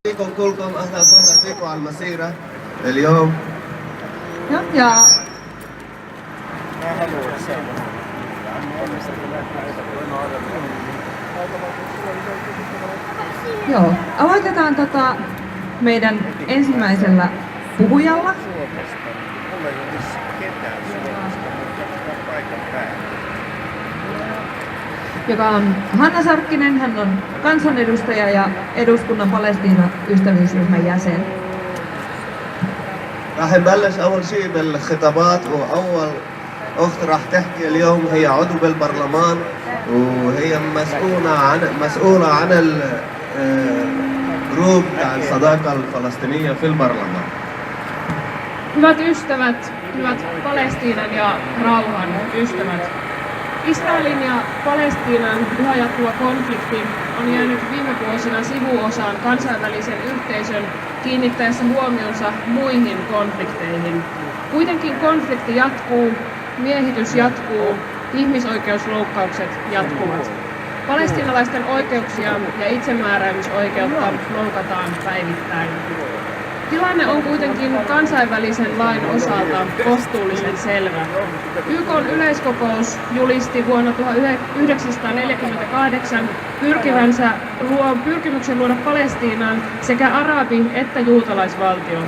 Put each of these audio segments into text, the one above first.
بكم كلكم اهلا وسهلا فيكم على المسيره اليوم. Joo, aloitetaan meidän ensimmäisellä puhujalla. Joka on Hanna Sarkkinen, hän on kansanedustaja ja eduskunnan Palestiina-ystävyysryhmän jäsen. راح نبلش أول شيء بالخطابات وأول أخت راح تحكي اليوم هي عضو بالبرلمان وهي مسؤولة عن الجروب تاع الصداقة الفلسطينية في البرلمان. Hyvät ystävät, hyvät Palestiinan ja rauhan ystävät. Israelin ja Palestiinan yhä jatkuva konflikti on jäänyt viime vuosina sivuosaan kansainvälisen yhteisön kiinnittäessä huomionsa muihin konflikteihin. Kuitenkin konflikti jatkuu, miehitys jatkuu, ihmisoikeusloukkaukset jatkuvat. Palestiinalaisten oikeuksia ja itsemääräämisoikeutta loukataan päivittäin. Tilanne on kuitenkin kansainvälisen lain osalta kohtuullisen selvä. YK:n yleiskokous julisti vuonna 1948 pyrkimyksen luoda Palestiinaan sekä arabi- että juutalaisvaltio.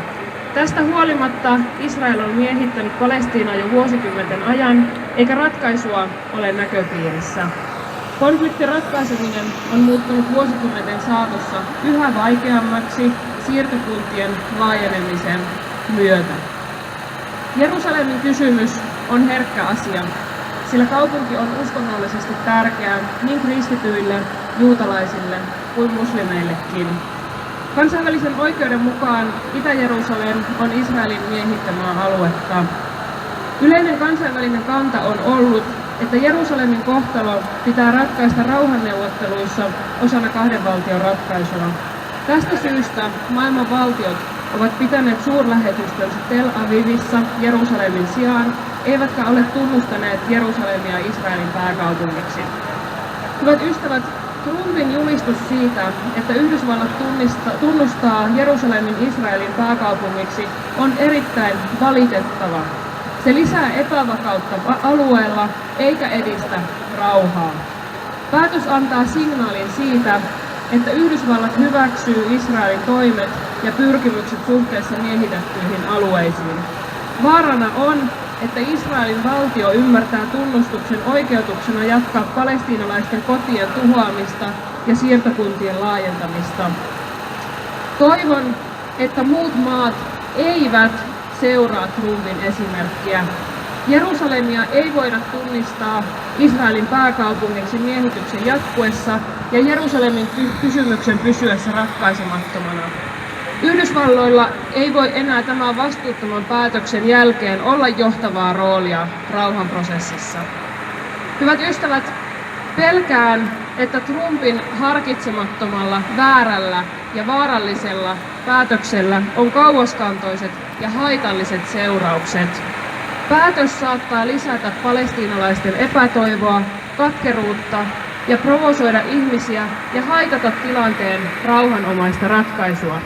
Tästä huolimatta Israel on miehittänyt Palestiinaa jo vuosikymmenten ajan, eikä ratkaisua ole näköpiirissä. Konfliktin ratkaiseminen on muuttunut vuosikymmenten saatossa yhä vaikeammaksi siirtokuntien laajenemisen myötä. Jerusalemin kysymys on herkkä asia, sillä kaupunki on uskonnollisesti tärkeä niin kristityille, juutalaisille kuin muslimeillekin. Kansainvälisen oikeuden mukaan Itä-Jerusalem on Israelin miehittämää aluetta. Yleinen kansainvälinen kanta on ollut, että Jerusalemin kohtalo pitää ratkaista rauhanneuvotteluissa osana kahden valtion ratkaisua. Tästä syystä maailman valtiot ovat pitäneet suurlähetystönsä Tel Avivissa Jerusalemin sijaan, eivätkä ole tunnustaneet Jerusalemia Israelin pääkaupungiksi. Hyvät ystävät, Trumpin julistus siitä, että Yhdysvallat tunnustaa Jerusalemin Israelin pääkaupungiksi, on erittäin valitettava. Se lisää epävakautta alueella eikä edistä rauhaa. Päätös antaa signaalin siitä, että Yhdysvallat hyväksyy Israelin toimet ja pyrkimykset suhteessa miehitettyihin alueisiin. Vaarana on, että Israelin valtio ymmärtää tunnustuksen oikeutuksena jatkaa palestiinalaisten kotien tuhoamista ja siirtokuntien laajentamista. Toivon, että muut maat eivät seuraa Trumpin esimerkkiä. Jerusalemia ei voida tunnistaa Israelin pääkaupungiksi miehityksen jatkuessa ja Jerusalemin kysymyksen pysyessä ratkaisemattomana. Yhdysvalloilla ei voi enää tämän vastuuttoman päätöksen jälkeen olla johtavaa roolia rauhanprosessissa. Hyvät ystävät, pelkään, että Trumpin harkitsemattomalla, väärällä ja vaarallisella päätöksellä on kauaskantoiset ja haitalliset seuraukset. Päätös saattaa lisätä palestiinalaisten epätoivoa, katkeruutta ja provosoida ihmisiä ja haitata tilanteen rauhanomaista ratkaisua.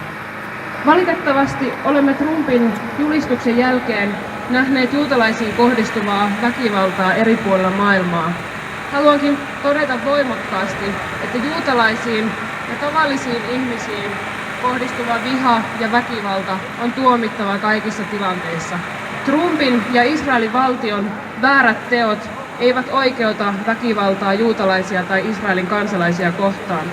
Valitettavasti olemme Trumpin julistuksen jälkeen nähneet juutalaisiin kohdistuvaa väkivaltaa eri puolilla maailmaa. Haluankin todeta voimakkaasti, että juutalaisiin ja tavallisiin ihmisiin kohdistuva viha ja väkivalta on tuomittava kaikissa tilanteissa. Trumpin ja Israelin valtion väärät teot eivät oikeuta väkivaltaa juutalaisia tai Israelin kansalaisia kohtaan.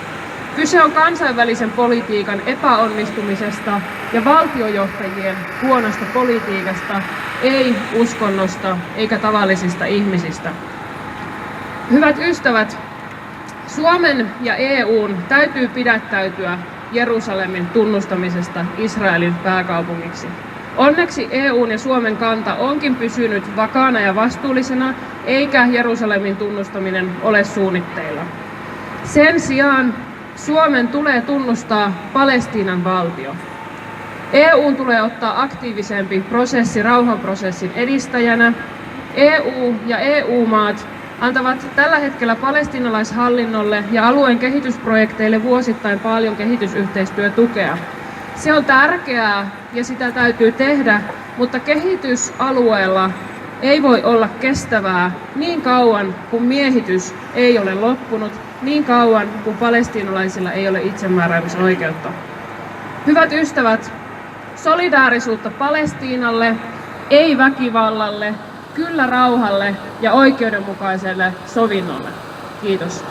Kyse on kansainvälisen politiikan epäonnistumisesta ja valtiojohtajien huonosta politiikasta, ei uskonnosta eikä tavallisista ihmisistä. Hyvät ystävät, Suomen ja EU:n täytyy pidättäytyä Jerusalemin tunnustamisesta Israelin pääkaupungiksi. Onneksi EU:n ja Suomen kanta onkin pysynyt vakaana ja vastuullisena, eikä Jerusalemin tunnustaminen ole suunnitteilla. Sen sijaan Suomen tulee tunnustaa Palestiinan valtio. EU:n tulee ottaa aktiivisempi prosessi rauhanprosessin edistäjänä. EU ja EU-maat antavat tällä hetkellä palestiinalaishallinnolle ja alueen kehitysprojekteille vuosittain paljon kehitysyhteistyötukea. Se on tärkeää ja sitä täytyy tehdä, mutta kehitysalueella ei voi olla kestävää niin kauan, kun miehitys ei ole loppunut, niin kauan, kun palestiinalaisilla ei ole itsemääräämisoikeutta. Hyvät ystävät, solidaarisuutta Palestiinalle, ei väkivallalle, kyllä rauhalle ja oikeudenmukaiselle sovinnolle. Kiitos.